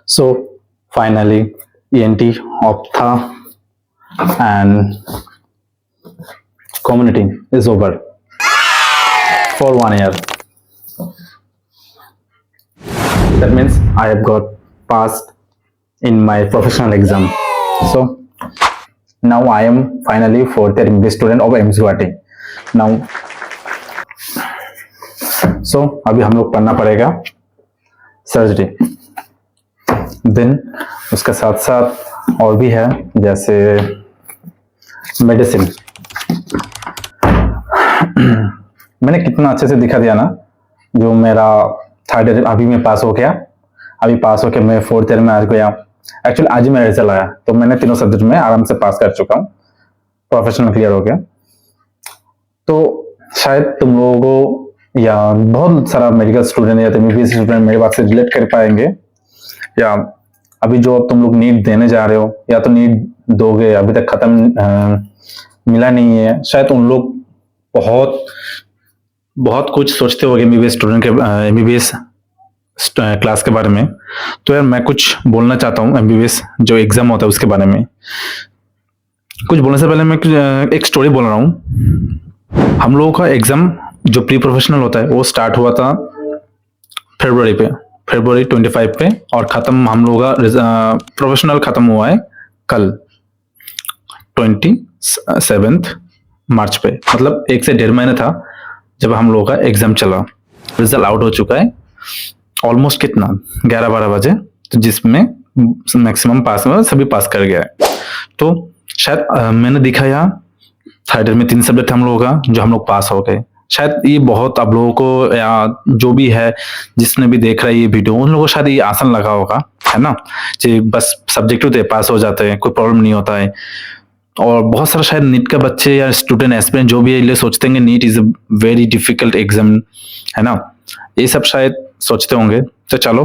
So finally, ENT, Optha, and community is over for 1 year. That means I have got passed in my professional exam. So now I am finally fourth year English student of AIIMS Guwahati. Now so अभी हम लोग पढ़ना पड़ेगा surgery. Then उसके साथ साथ और भी है जैसे मेडिसिन. मैंने कितना अच्छे से दिखा दिया ना. जो मेरा थर्ड ईयर अभी मैं पास हो गया. अभी पास होकर मैं फोर्थ ईयर में आ गया. एक्चुअली आज ही मेरा रिजल्ट आया तो मैंने तीनों सब्जेक्ट में आराम से पास कर चुका हूँ. प्रोफेशनल क्लियर हो गया. तो शायद तुम लोगों को या बहुत सारा मेडिकल स्टूडेंट या एमबीबीएस स्टूडेंट मेरी बात से रिलेट कर पाएंगे. या अभी जो तुम लोग नीट देने जा रहे हो या तो नीट दोगे अभी तक खत्म मिला नहीं है. शायद उन लोग बहुत बहुत कुछ सोचते होंगे एमबीबीएस स्टूडेंट के एमबीबीएस क्लास के बारे में. तो यार मैं कुछ बोलना चाहता हूँ एमबीबीएस जो एग्जाम होता है उसके बारे में. कुछ बोलने से पहले मैं एक स्टोरी बोल रहा हूँ. हम लोगों का एग्जाम जो प्री प्रोफेशनल होता है वो स्टार्ट हुआ था फरवरी 25 पे और खत्म हम लोगों का प्रोफेशनल खत्म हुआ है कल 27 मार्च पे. मतलब 1 से 1.5 महीने था जब हम लोगों का एग्जाम चला. रिजल्ट आउट हो चुका है ऑलमोस्ट कितना 11-12 बजे. तो जिसमें मैक्सिमम पास में सभी पास कर गया है. तो शायद मैंने देखा यहाँ थर्ड ईयर में 3 सब्जेक्ट हम लोगों का जो हम लोग पास हो गए. शायद ये बहुत आप लोगों को या जो भी है जिसने भी देख रहा है ये वीडियो उन लोगों को शायद ये आसान लगा होगा है ना. कि बस सब्जेक्ट होते पास हो जाते हैं कोई प्रॉब्लम नहीं होता है. और बहुत सारा शायद नीट का बच्चे या स्टूडेंट एस्पिरेंट जो भी है ये सोचते हैं NEET is a very difficult exam है ना. ये सब शायद सोचते होंगे. तो चलो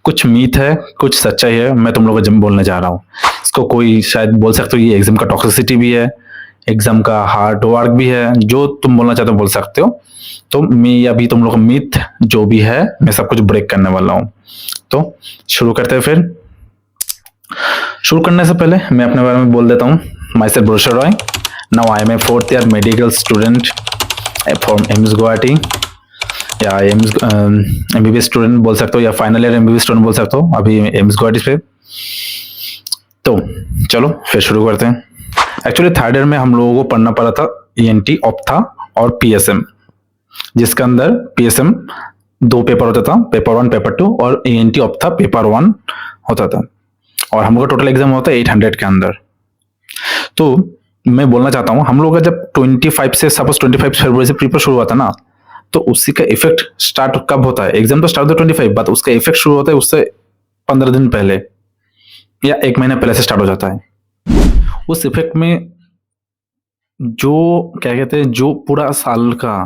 कुछ मीथ है कुछ सच्चाई है मैं तुम लोगों को जब बोलने जा रहा हूँ. इसको कोई शायद बोल सकते हो ये एग्जाम का टॉक्सिसिटी भी है एग्जाम का हार्ड वर्क भी है. जो तुम बोलना चाहते हो बोल सकते हो. तो मैं अभी तुम लोग मीथ जो भी है मैं सब कुछ ब्रेक करने वाला हूँ. तो शुरू करते हैं. फिर शुरू करने से पहले मैं अपने बारे में बोल देता हूँ. माई सेल्फ ब्रोशर Roy. Now I am a fourth year medical student from AIIMS Guwahati या एमबीबीएस स्टूडेंट बोल सकते हो या फाइनल ईयर एमबीबीएस स्टूडेंट बोल सकते हो अभी एम्स गुवाहाटी पे. तो चलो फिर शुरू करते हैं. एक्चुअली थर्ड ईयर में हम लोगों को पढ़ना पड़ा था ईएनटी ऑप्था और पीएसएम जिसके अंदर पीएसएम 2 पेपर होता था पेपर 1 पेपर 2 और ईएनटी ऑप्था पेपर 1 होता था. और हम लोग का टोटल एग्जाम होता है 800 के अंदर. तो मैं बोलना चाहता हूँ हम लोग का जब 25 से सपोज 25 फरवरी से पेपर शुरू हुआ था ना तो उसी का इफेक्ट स्टार्ट कब होता है. एग्जाम तो स्टार्ट होता है 25 बट उसका इफेक्ट शुरू होता है उससे 15 दिन पहले या 1 महीने पहले से स्टार्ट हो जाता है. उस इफेक्ट में जो क्या कहते हैं जो पूरा साल का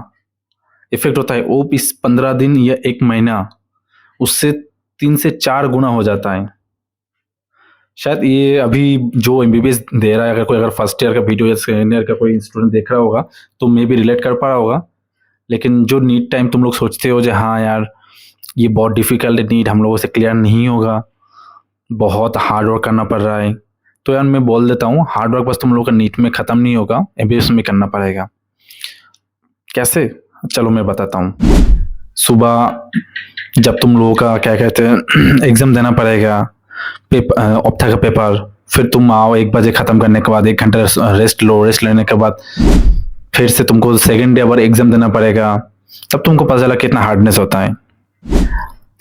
इफेक्ट होता है वो इस 15 दिन या 1 महीना उससे 3 से 4 गुना हो जाता है. शायद ये अभी जो एमबीबीएस दे रहा है अगर फर्स्ट ईयर का वीडियो या सेकेंड ईयर का कोई स्टूडेंट देख रहा होगा तो मे भी रिलेट कर पा रहा होगा. लेकिन जो नीट टाइम तुम लोग सोचते हो जो हाँ यार ये बहुत डिफिकल्ट है नीट हम लोगों से क्लियर नहीं होगा बहुत हार्ड वर्क करना पड़ रहा है. तो यार मैं बोल देता हूँ हार्ड वर्क बस तुम लोगों का नीट में खत्म नहीं होगा एमबीबीएस में करना पड़ेगा. कैसे चलो मैं बताता हूँ. सुबह जब तुम लोगों का क्या कहते हैं एग्जाम देना पड़ेगा ऑप्था का पेपर. फिर तुम आओ 1 बजे खत्म करने के बाद 1 घंटा रेस्ट लो. रेस्ट लेने के बाद फिर से तुमको सेकेंड डे अगर एग्जाम देना पड़ेगा. तब तुमको पता चला कितना हार्डनेस होता है.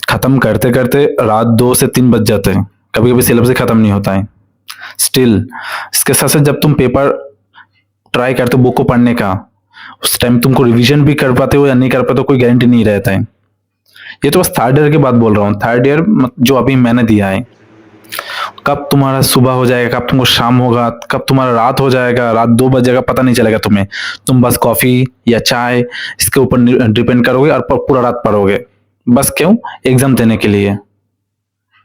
खत्म करते करते रात 2 से 3 बज जाते हैं. कभी कभी सिलेबस खत्म नहीं होता है. स्टिल इसके साथ साथ जब तुम पेपर ट्राई करते हो बुक को पढ़ने का उस टाइम तुमको रिवीजन भी कर पाते हो या नहीं कर पाते हो कोई गारंटी नहीं रहता है. ये तो बस थर्ड ईयर की बात बोल रहा हूँ. थर्ड ईयर जो अभी मैंने दिया है कब तुम्हारा सुबह हो जाएगा कब तुमको शाम होगा कब तुम्हारा रात हो जाएगा रात 2 बज जाएगा पता नहीं चलेगा तुम्हें. तुम बस कॉफी या चाय इसके ऊपर डिपेंड करोगे और पूरा रात पढ़ोगे. बस क्यों एग्जाम देने के लिए.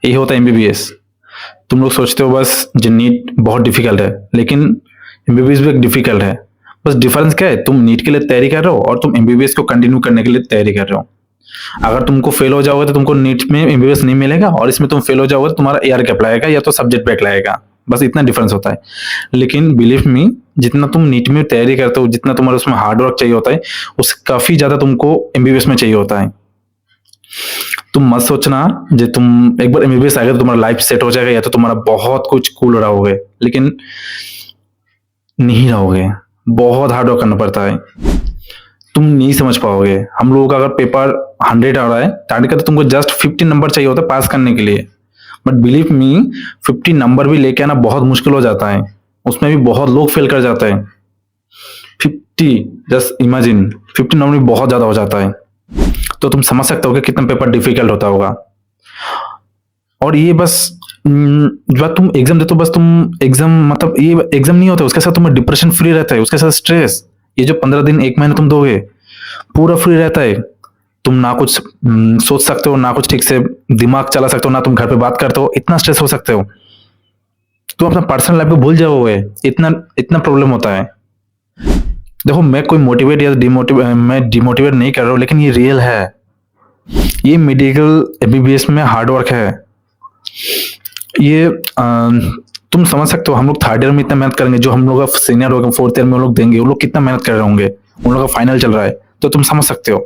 यही होता है एमबीबीएस. तुम लोग सोचते हो बस जो नीट बहुत डिफिकल्ट है लेकिन एमबीबीएस भी डिफिकल्ट है. बस डिफरेंस क्या है तुम नीट के लिए तैयारी कर रहे हो और तुम एमबीबीएस को कंटिन्यू करने के लिए तैयारी कर रहे हो. अगर तुमको फेल हो जाओगे तो तुमको नीट में एमबीबीएस नहीं मिलेगा, और इसमें तुम फेल हो जाओगे तो तुम्हारा एआर कैप लगेगा या तो सब्जेक्ट बैक लगेगा, बस इतना डिफरेंस होता है। लेकिन बिलीव मी, जितना तुम नीट में तैयारी करते हो, जितना तुम्हारे उसमें हार्ड वर्क चाहिए होता है, उससे काफी ज्यादा तुमको एमबीबीएस में चाहिए होता है। तुम मत सोचना जो तुम एक बार एमबीबीएस आ गया तो तुम्हारा लाइफ सेट हो जाएगा या तो तुम्हारा बहुत कुछ कूल रहोगे, लेकिन नहीं रहोगे। बहुत हार्ड वर्क करना पड़ता है, तुम नहीं समझ पाओगे। हम लोगों का अगर पेपर 100 आ रहा है, टारगेट का तो तुमको जस्ट 50 नंबर चाहिए होता है पास करने के लिए, बट बिलीव मी 50 नंबर भी लेके आना बहुत मुश्किल हो जाता है, उसमें भी बहुत लोग फेल कर जाते हैं। 50, जस्ट इमेजिन 50 नंबर भी बहुत ज्यादा हो जाता है, तो तुम समझ सकते हो कि कितना पेपर डिफिकल्ट होता होगा। और ये बस जब तुम एग्जाम देते हो, बस तुम एग्जाम मतलब ये एग्जाम नहीं होता, उसके साथ तुम्हें डिप्रेशन फ्री रहता है, उसके साथ स्ट्रेस, ये जो 15 दिन 1 महीना तुम दोगे पूरा फ्री रहता है। तुम ना कुछ सोच सकते हो, ना कुछ ठीक से दिमाग चला सकते हो, ना तुम घर पे बात करते हो, इतना स्ट्रेस हो सकते हो, तुम अपना पर्सनल लाइफ को भूल जाओगे, इतना इतना प्रॉब्लम होता है। देखो, मैं कोई मोटिवेट या मैं डिमोटिवेट नहीं कर रहा हूँ, लेकिन ये रियल है। ये मेडिकल एमबीबीएस में हार्ड वर्क है। ये तुम समझ सकते हो, हम लोग 3rd ईयर में इतना मेहनत करेंगे, जो हम लोग का सीनियर होगा 4th ईयर में वो लोग देंगे, वो लोग कितना मेहनत कर रहे होंगे, उन लोग का फाइनल चल रहा है, तो तुम समझ सकते हो।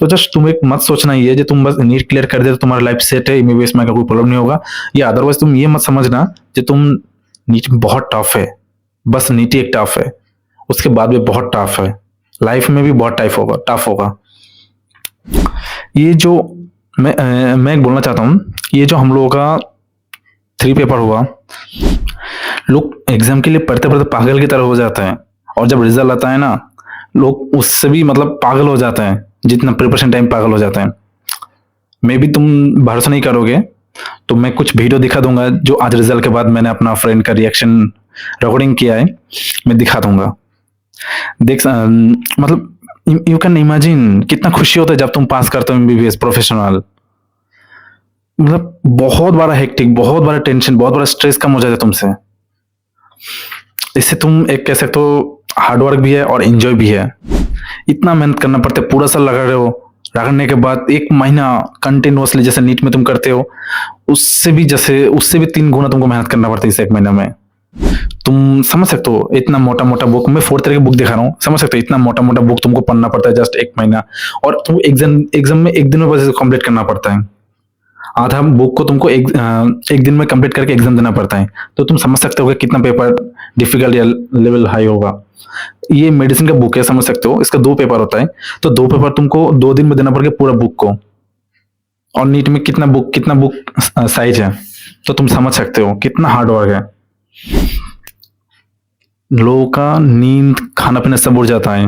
तो जस्ट तुम एक मत सोचना ये जो तुम बस नीट क्लियर कर दे तो तुम्हारा लाइफ सेट है, एमबीबीएस में कोई प्रॉब्लम नहीं होगा, या अदरवाइज तुम ये मत समझना कि तुम नीट बहुत टफ है, बस नीट ही एक टफ है, उसके बाद भी बहुत टफ है, लाइफ में भी बहुत टफ होगा। ये जो मैं बोलना चाहता हूँ, ये जो हम लोगों का 3 पेपर हुआ, लोग एग्जाम के लिए पढ़ते पढ़ते पागल की तरह हो जाते हैं, और जब रिजल्ट आता है ना, लोग उससे भी मतलब पागल हो जाते हैं, जितना प्रिपरेशन टाइम पागल हो जाते हैं। मे भी तुम भरोसा नहीं करोगे, तो मैं कुछ वीडियो दिखा दूंगा जो आज रिजल्ट के बाद मैंने अपना फ्रेंड का रिएक्शन रिकॉर्डिंग किया है, मैं दिखा दूंगा। मतलब यू कैन इमेजिन कितना खुशी होता है जब तुम पास करते हो एमबीबीएस प्रोफेशनल। मतलब बहुत बड़ा हेक्टिक, बहुत बड़ा टेंशन, बहुत बड़ा स्ट्रेस कम हो जाता है तुमसे। इससे तुम एक कह सकते हो हार्डवर्क भी है और एंजॉय भी है। इतना मेहनत करना पड़ता है, पूरा साल लगा रहे हो, रखने के बाद 1 महीना कंटिन्यूअसली जैसे नीट में तुम करते हो, उससे भी 3 गुना तुमको मेहनत करना पड़ता है इस 1 महीने में। तुम समझ सकते हो, इतना मोटा मोटा बुक, मैं 4th ईयर की बुक दिखा रहा हूँ, समझ सकते हो इतना मोटा मोटा बुक तुमको पढ़ना पड़ता है जस्ट 1 महीना, और तुम एग्जाम में 1 दिन में बस कंप्लीट करना पड़ता है। आधा बुक को तुमको एक दिन में कंप्लीट करके एग्जाम देना पड़ता है, तो तुम समझ सकते हो कि कितना पेपर डिफिकल्ट या लेवल हाई होगा। ये मेडिसिन का बुक है, समझ सकते हो, इसका 2 पेपर होता है, तो 2 पेपर तुमको 2 दिन में देना पड़ेगा पूरा बुक को। और नीट में कितना बुक साइज है, तो तुम समझ सकते हो कितना हार्ड वर्क है। लोगों का नींद, खाना पीना सब उड़ जाता है।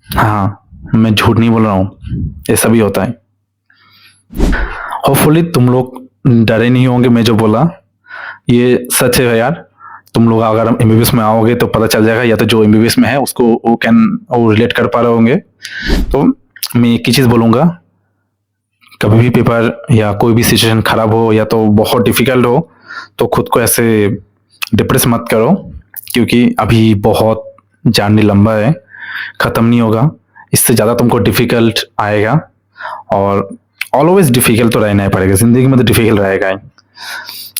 हाँ, मैं झूठ नहीं बोल रहा हूँ, ऐसा भी होता है। होपफुली तुम लोग डरे नहीं होंगे, मैं जो बोला ये सच है यार। तुम लोग अगर एमबीबीएस में आओगे तो पता चल जाएगा, या तो जो एमबीबीएस में है उसको वो रिलेट कर पा रहे होंगे। तो मैं एक ही चीज बोलूंगा, कभी भी पेपर या कोई भी सिचुएशन खराब हो या तो बहुत डिफिकल्ट हो, तो खुद को ऐसे डिप्रेस मत करो, क्योंकि अभी बहुत जर्नी लंबा है, खत्म नहीं होगा, इससे ज्यादा तुमको डिफिकल्ट आएगा। और ऑलवेज डिफिकल्ट तो रहना ही पड़ेगा जिंदगी में, तो डिफिकल्ट रहेगा ही।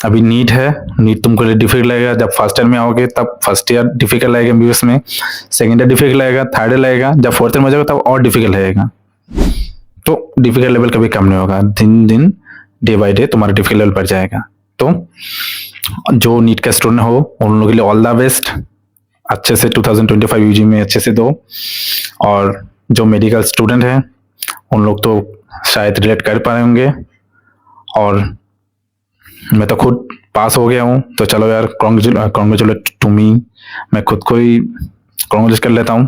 अभी नीट है, नीट तुमको डिफिकल्ट लगेगा, जब फर्स्ट ईयर में आओगे तब फर्स्ट ईयर डिफिकल्ट लगेगा एमबीबीएस में, सेकंड ईयर डिफिकल्ट लगेगा, 3rd ईयर लगेगा, जब 4th ईयर में जाओगे तब और डिफिकल्ट लगेगा। तो डिफिकल्ट लेवल कभी कम नहीं होगा, दिन दिन डे बाय डे तुम्हारा डिफिकल्ट लेवल बढ़ जाएगा। तो जो नीट का स्टूडेंट हो उन लोगों के लिए ऑल द बेस्ट, अच्छे से 2025 यूजी में अच्छे से दो। और जो मेडिकल स्टूडेंट है उन लोग तो शायद रिलेट कर पा रहे होंगे, और मैं तो खुद पास हो गया हूँ, तो चलो यार कॉन्ग्रेचुलेट टू मी, मैं खुद को ही कॉन्ग्रेचुलेट कर लेता हूँ।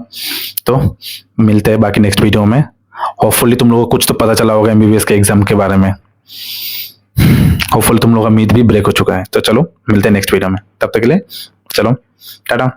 तो मिलते हैं बाकी नेक्स्ट वीडियो में। होपफुली तुम लोगों को कुछ तो पता चला होगा एमबीबीएस के एग्जाम के बारे में, होपफुली तुम लोगों का मीट भी ब्रेक हो चुका है। तो चलो मिलते हैं नेक्स्ट वीडियो में, तब तक के लिए चलो टाटा।